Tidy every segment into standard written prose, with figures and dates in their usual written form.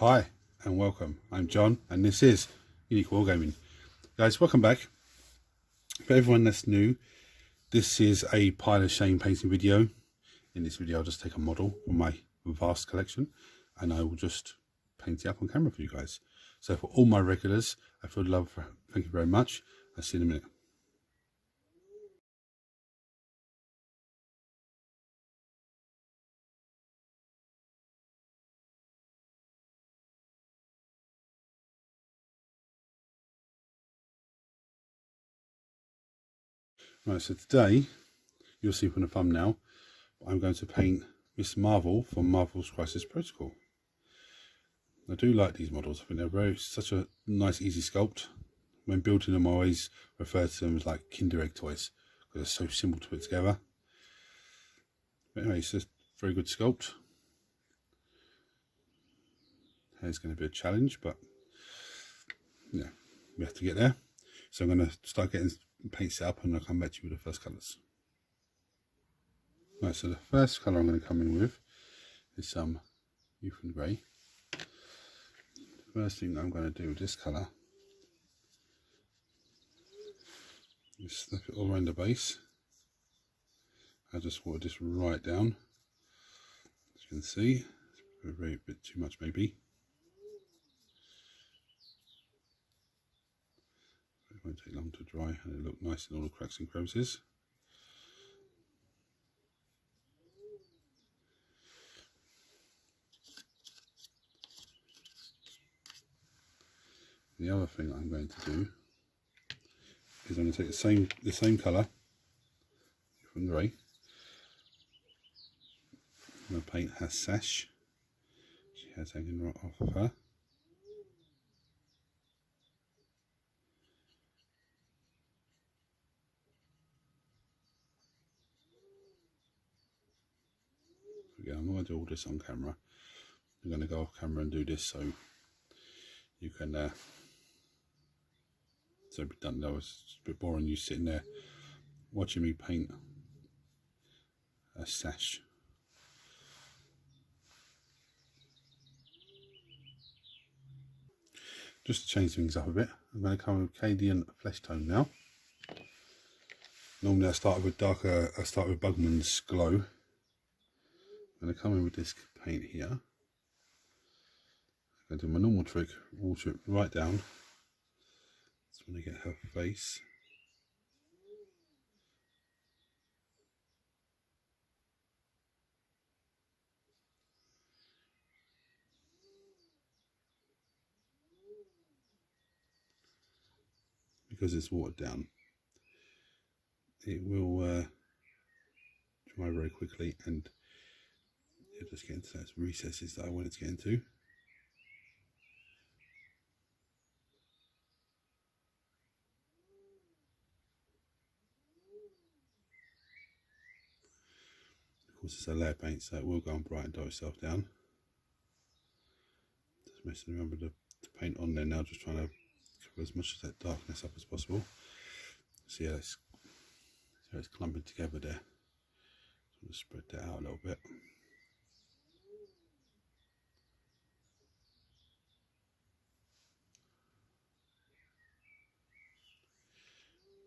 Hi and welcome. I'm John and this is Unique Wargaming. Guys, welcome back. For everyone that's new, this is a pile of shame painting video. In this video I'll just take a model from my vast collection and I will just paint it up on camera for you guys. So for all my regulars, I feel love, thank you very much. I'll see you in a minute. Right, so today, you'll see from the thumbnail, I'm going to paint Miss Marvel from Marvel's Crisis Protocol. I do like these models. I think they're such a nice, easy sculpt. When building them, I always refer to them as like Kinder Egg toys because they're so simple to put together. But anyway, it's just a very good sculpt. Hair's going to be a challenge, but yeah, we have to get there. So I'm going to start getting paint set up and I'll come back to you with the first colours. Right, so the first colour I'm going to come in with is some Youth and Grey. The first thing that I'm going to do with this colour is slip it all around the base. I just watered this right down. As you can see, it's a bit too much maybe. It won't take long to dry and it'll look nice in all the cracks and crevices. The other thing I'm going to do is I'm going to take the same colour from grey. I'm going to paint her sash. She has hanging right off of her. Again, I'm not going to do all this on camera. I'm going to go off camera and do this so you can so be done. That was a bit boring, you sitting there watching me paint a sash. Just to change things up a bit, I'm going to come with Cadian Flesh Tone now. Normally I start with Bugman's Glow. I'm going to come in with this paint here. I'm going to do my normal trick, water it right down. Just want to get her face. Because it's watered down, it will dry very quickly and it'll just get into those recesses that I want it to get into. Of course, it's a layer paint, so it will go and brighten itself down. Just messing around with the paint on there now, just trying to cover as much of that darkness up as possible. See how it's clumping together there. So I'm going to spread that out a little bit.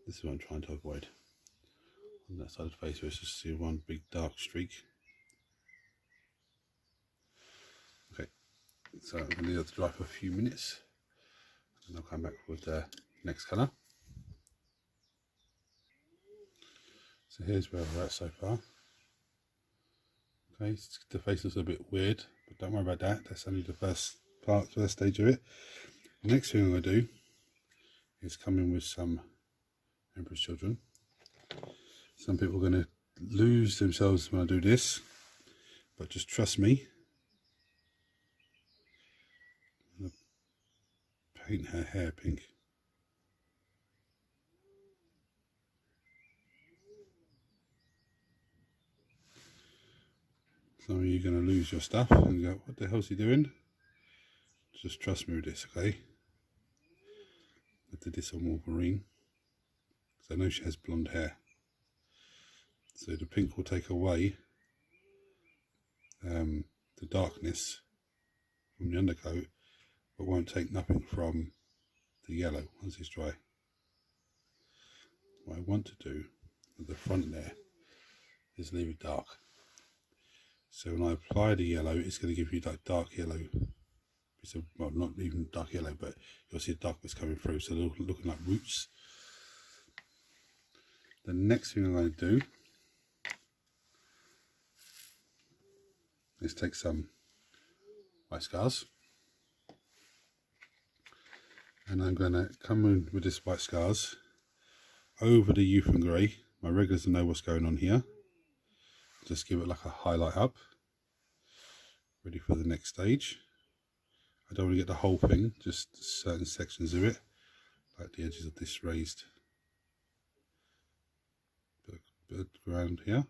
This is what I'm trying to avoid. On that side of the face, where it's just see one big dark streak. Okay, so I'm going to leave it to dry for a few minutes, and I'll come back with the next colour. So here's where we're at so far. Okay, the face looks a bit weird, but don't worry about that. That's only the first stage of it. The next thing I'm going to do is come in with some Emperor's Children. Some people are going to lose themselves when I do this, but just trust me. I'm going to paint her hair pink. Some of you are going to lose your stuff and go, what the hell's he doing? Just trust me with this, okay? I did this on Wolverine, because I know she has blonde hair. So the pink will take away the darkness from the undercoat, but won't take nothing from the yellow once it's dry. What I want to do at the front there is leave it dark. So when I apply the yellow, it's going to give you that dark yellow. Well, not even dark yellow, but you'll see the darkness coming through, so they're looking like roots. The next thing I'm going to do is take some white scars, and I'm going to come in with this white scars over the youth and grey. My regulars will know what's going on here. Just give it like a highlight up, ready for the next stage. I don't want to get the whole thing, just certain sections of it, like the edges of this raised bit of ground here.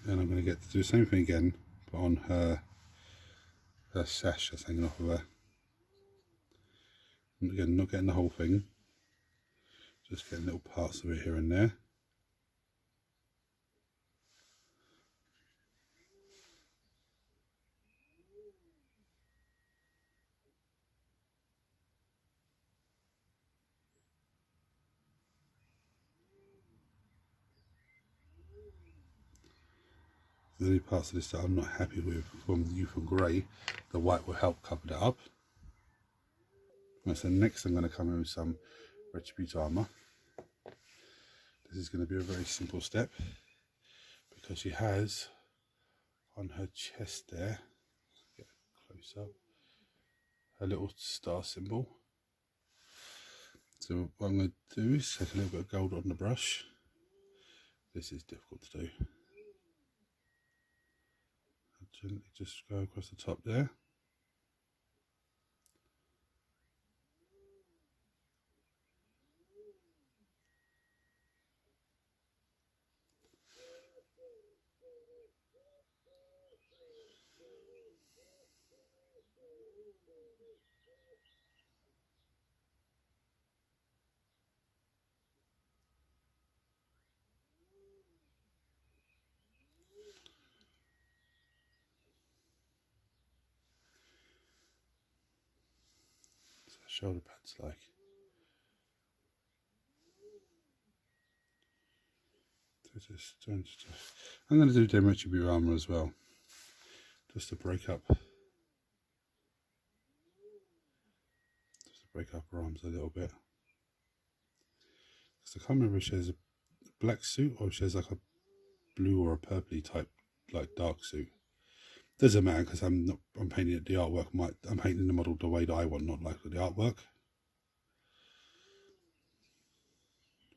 And I'm going to get to do the same thing again, but on her sash that's hanging off of her. And again, not getting the whole thing, just getting little parts of it here and there. There's any parts of this that I'm not happy with from the youth and grey, the white will help cover that up. Right, so next I'm going to come in with some Retribute armour. This is going to be a very simple step because she has on her chest there, get close up, a little star symbol. So what I'm going to do is take a little bit of gold on the brush. This is difficult to do. Gently just go across the top there. So shoulder pads like. I'm going to do Dem Retribute armour as well, just to break up her arms a little bit. Because I can't remember if she has a black suit or if she has like a blue or a purpley type, like dark suit. Doesn't matter because I'm painting it the artwork. I'm painting the model the way that I want, not like the artwork.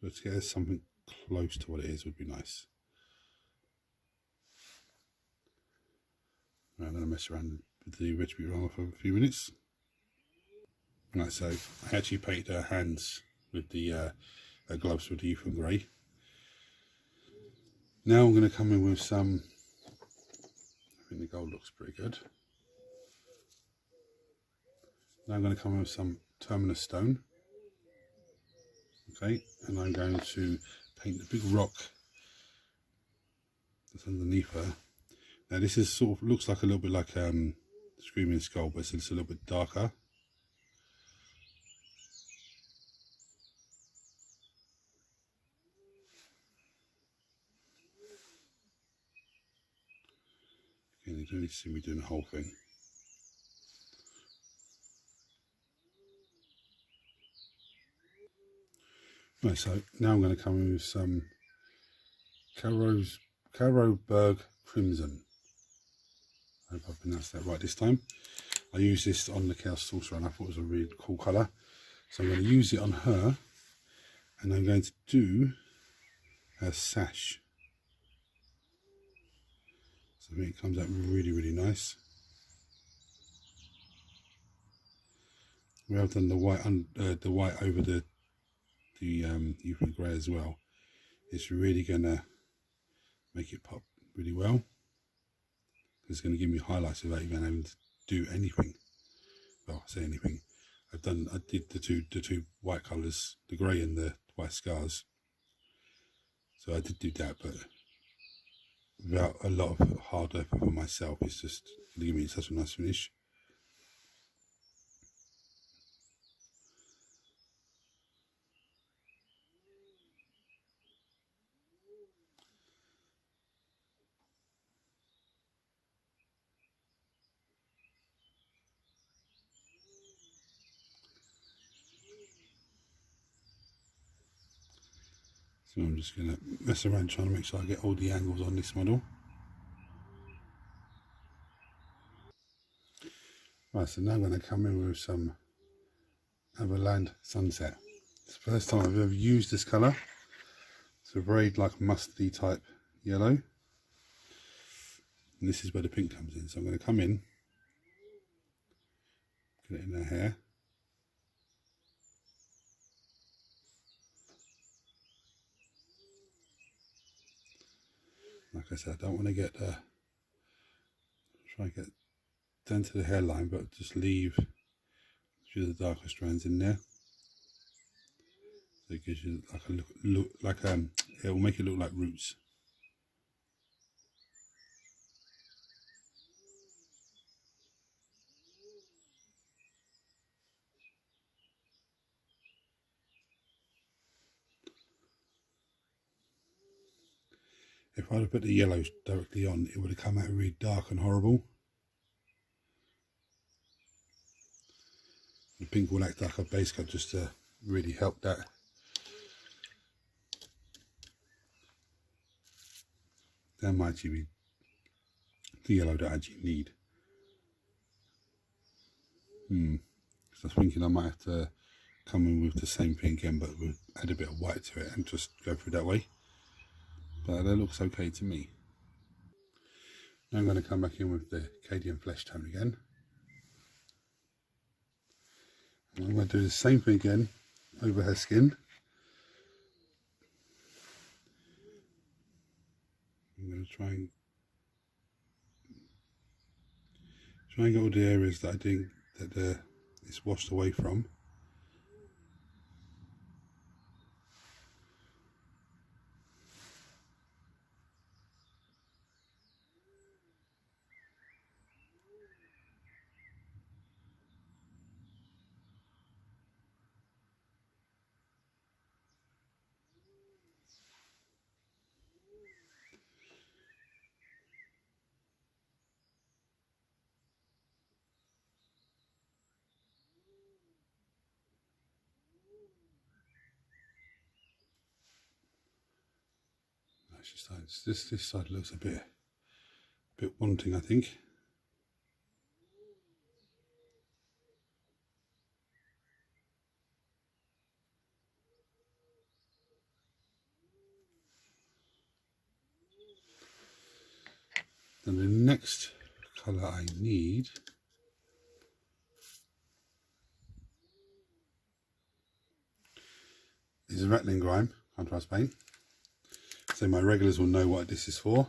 Let's get something close to what it is would be nice. Right, I'm going to mess around with the Retribute armour for a few minutes. Right, so I actually painted her hands with the her gloves with the youth and grey. Now I'm going to come in with some, I think the gold looks pretty good. Now I'm going to come in with some Terminus stone. Okay, and I'm going to paint the big rock that's underneath her. Now this is sort of looks like a little bit like Screaming Skull, but it's a little bit darker. Again, you don't need to see me doing the whole thing. Right, so now I'm going to come in with some Caroberg Crimson. I hope I pronounced that right this time. I used this on the Chaos Sorcerer and I thought it was a really cool colour. So I'm going to use it on her and I'm going to do her sash. So I think it comes out really, really nice. We have done the white over the youth and grey as well. It's really going to make it pop really well. It's going to give me highlights without even having to do anything. Well, I say anything. I did the two white colours, the grey and the white scars. So I did do that, but without a lot of hard effort for myself, it's just going to give me such a nice finish. So I'm just going to mess around trying to make sure I get all the angles on this model. Right, so now I'm going to come in with some Overland Sunset. It's the first time I've ever used this colour. It's a very like mustardy type yellow. And this is where the pink comes in. So I'm going to come in, get it in her hair. Like I said, I don't want to get try and get down to the hairline, but just leave a few of the darker strands in there. So it gives you like a look like it will make it look like roots. If I'd have put the yellows directly on, it would have come out really dark and horrible. The pink will act like a base coat just to really help that. That might actually be the yellow that I actually need. So I was thinking I might have to come in with the same thing again, but we'll add a bit of white to it and just go through that way. But that looks okay to me. Now I'm going to come back in with the Cadian flesh tone again. And I'm going to do the same thing again over her skin. I'm going to try and get all the areas that I think that it's washed away from. This side looks a bit wanting, I think. Then the next colour I need is a Rattling Grime contrast paint. So my regulars will know what this is for.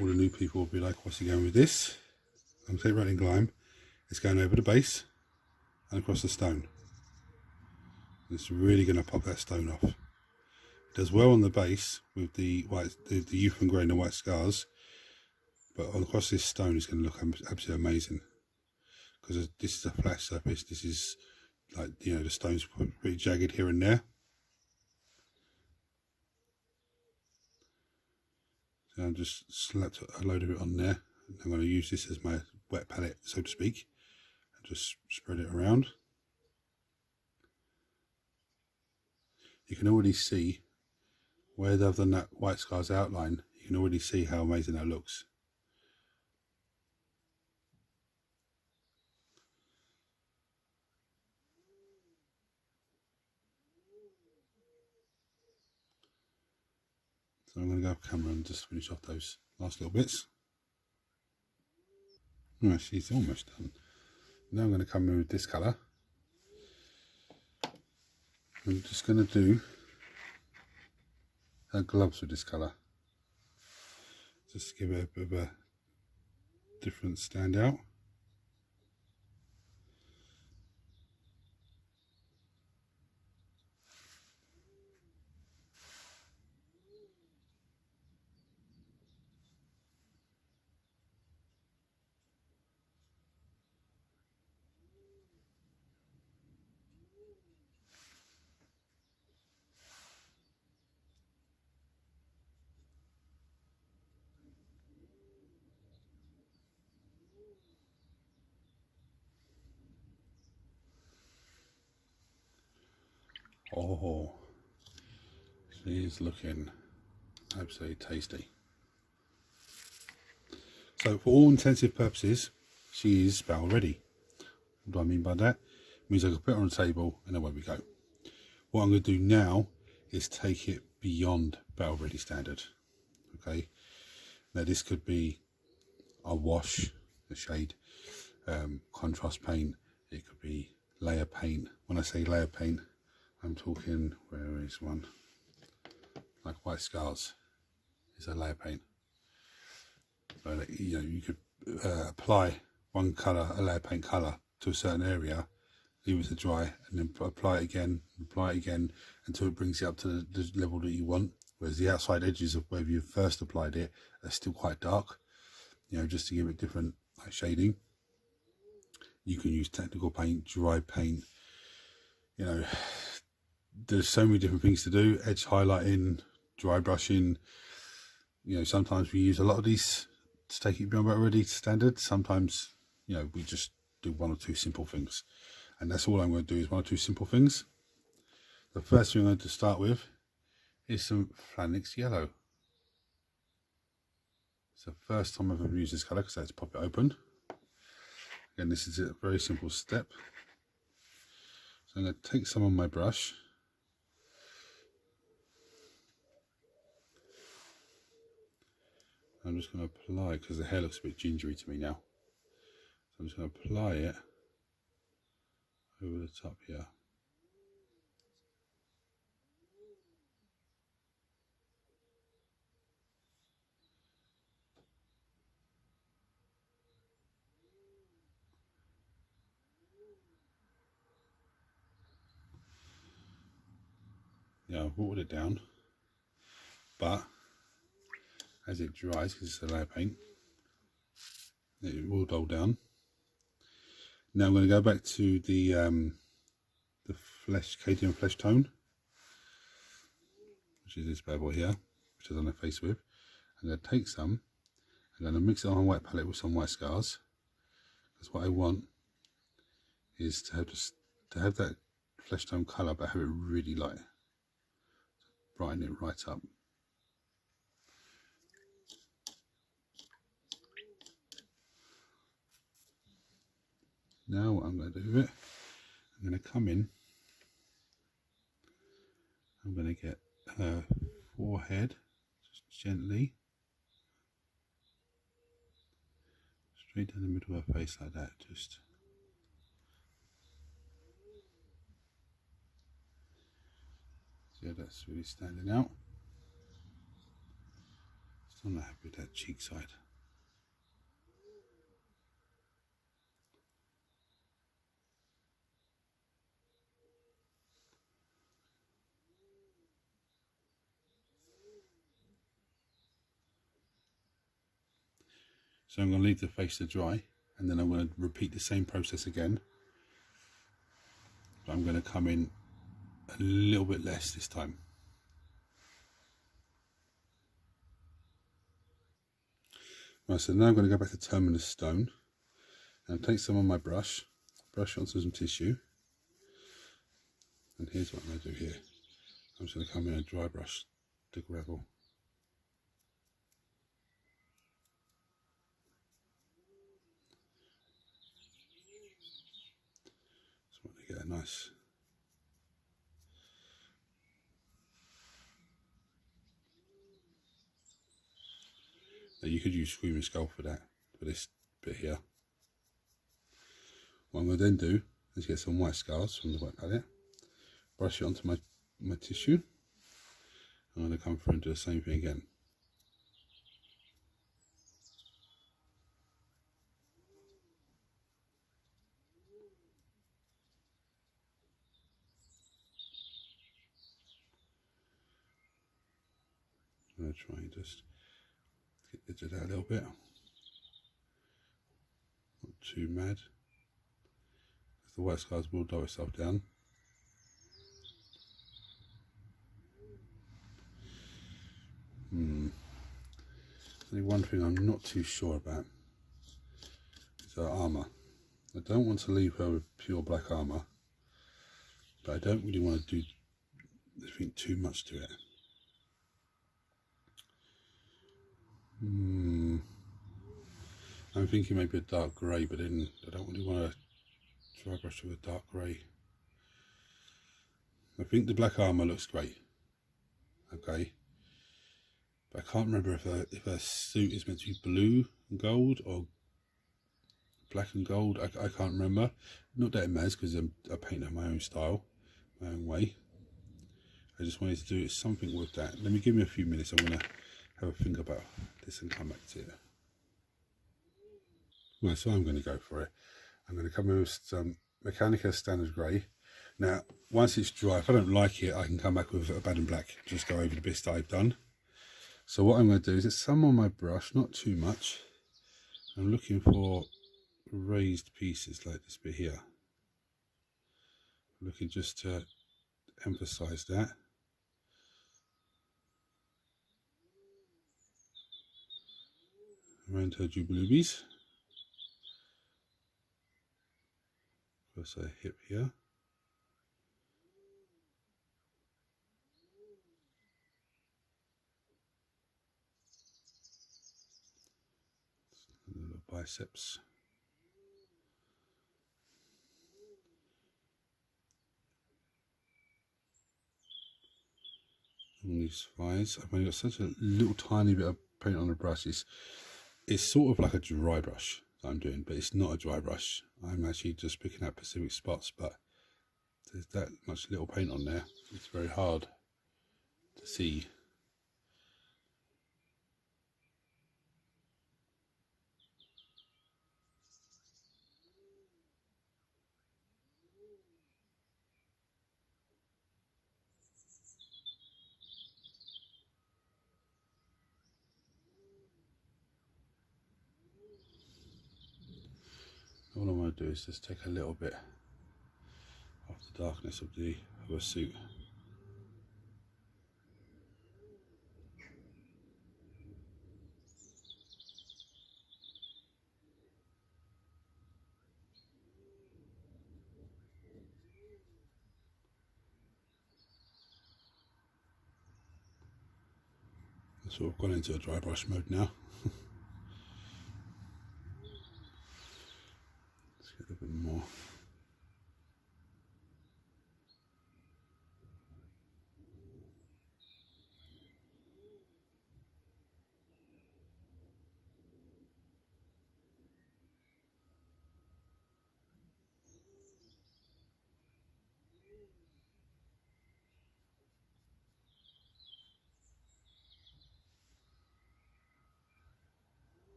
All the new people will be like, what's he going with this? I'm saying Rattling Grime. It's going over the base and across the stone. It's really going to pop that stone off. It does well on the base with the white, the youth and grey and the white scars, but across this stone it's going to look absolutely amazing. Because this is a flat surface. This is like, you know, the stone's pretty jagged here and there. So I've just slapped a load of it on there. I'm going to use this as my wet palette, so to speak, and just spread it around. You can already see where they've done that white scars outline. You can already see how amazing that looks. So I'm going to go off camera and just finish off those last little bits. Right, she's almost done. Now I'm going to come in with this colour. I'm just going to do her gloves with this colour. Just to give it a bit of a different stand out. Oh, she's looking absolutely tasty. So for all intensive purposes, she is barrel ready. What do I mean by that? It means I can put it on the table and away we go. What I'm going to do now is take it beyond barrel ready standard. Okay, now this could be a wash, a shade, contrast paint. It could be layer paint. When I say layer paint, I'm talking, where is one? Like White Scars is a layer paint. But you know, you could apply one colour, a layer paint colour, to a certain area, leave it to dry, and then apply it again until it brings it up to the level that you want. Whereas the outside edges of where you first applied it are still quite dark, you know, just to give it different shading. You can use technical paint, dry paint, you know, there's so many different things to do. Edge highlighting, dry brushing, you know, sometimes we use a lot of these to take it beyond already standard. Sometimes, you know, we just do one or two simple things, and that's all I'm going to do is one or two simple things. The first thing I'm going to start with is some Flanix Yellow. It's the first time I've ever used this colour because I had to pop it open. Again, this is a very simple step. So I'm going to take some on my brush. I'm just going to apply, because the hair looks a bit gingery to me now. So I'm just going to apply it over the top here. Yeah, I've watered it down, but as it dries, because it's a layer paint, it will dull down. Now I'm going to go back to the KTM Flesh Tone, which is this bad boy here, which is on the face with. I'm going to take some, I'm going to mix it on a white palette with some White Scars, because what I want is to have that flesh tone colour, but have it really light, brighten it right up. Now what I'm going to do with it, I'm going to come in, I'm going to get her forehead, just gently, straight down the middle of her face like that, just. See how that's really standing out. Still not happy with that cheek side. So I'm going to leave the face to dry, and then I'm going to repeat the same process again. But I'm going to come in a little bit less this time. Right, so now I'm going to go back to Terminus Stone and take some on my brush it onto some tissue. And here's what I'm going to do here. I'm just going to come in and dry brush the gravel. Just want to get a nice. Now you could use Screaming Skull for that, for this bit here. What I'm going to then do is get some White Scars from the white palette, brush it onto my tissue. I'm going to come through and do the same thing again. going to try and just get it out a little bit. Not too mad. The white scars will dull itself down. Only one thing I'm not too sure about is her armour. I don't want to leave her with pure black armour, but I don't really want to do anything too much to it. I'm thinking maybe a dark grey, but then I don't really want to dry brush with a dark grey. I think the black armour looks great, okay, but I can't remember if her suit is meant to be blue and gold or black and gold. I can't remember. Not that it matters, because I paint it my own style, my own way. I just wanted to do something with that. Give me a few minutes. I'm going to have a think about this and come back to it. Well, so I'm going to go for it. I'm going to come in with some Mechanica Standard Grey. Now, once it's dry, if I don't like it, I can come back with a Bad and Black, just go over the bits that I've done. So what I'm going to do is it's some on my brush, not too much. I'm looking for raised pieces like this bit here. I'm looking just to emphasize that. Around her jubilubies. First a hip here. A little biceps. On these thighs. I've only got such a little tiny bit of paint on the brush. It's sort of like a dry brush that I'm doing, but it's not a dry brush. I'm actually just picking out specific spots, but there's that much little paint on there. It's very hard to see. All I want to do is just take a little bit of the darkness of her suit. I've sort of gone into a dry brush mode now. Let's get a bit more.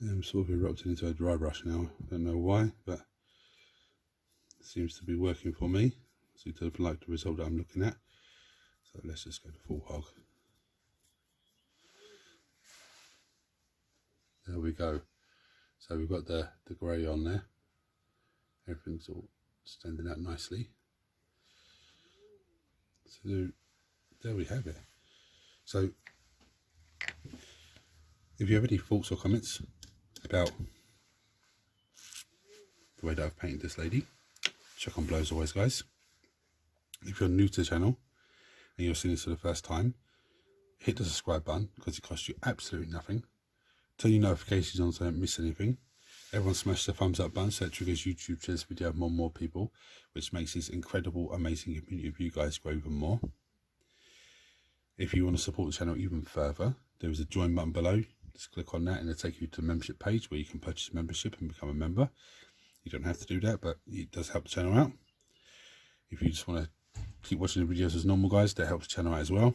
I'm sort of erupting into a dry brush now. I don't know why, but it seems to be working for me. I seem to like the result that I'm looking at. So let's just go to full hog. There we go. So we've got the grey on there. Everything's all standing out nicely. So there we have it. So if you have any thoughts or comments about the way that I've painted this lady, check on below as always, guys. If you're new to the channel and you're seeing this for the first time, hit the subscribe button because it costs you absolutely nothing. Turn your notifications on so you don't miss anything. Everyone smash the thumbs up button so it triggers YouTube to this video of more and more people, which makes this incredible, amazing community of you guys grow even more. If you want to support the channel even further, there is a join button below. Just click on that and it'll take you to the membership page where you can purchase membership and become a member. You don't have to do that, but it does help the channel out. If you just want to keep watching the videos as normal, guys, that helps the channel out as well.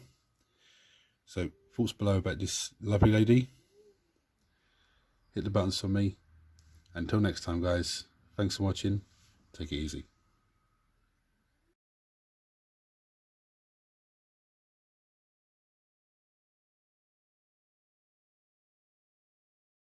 So thoughts below about this lovely lady. Hit the buttons for me. Until next time, guys, thanks for watching. Take it easy.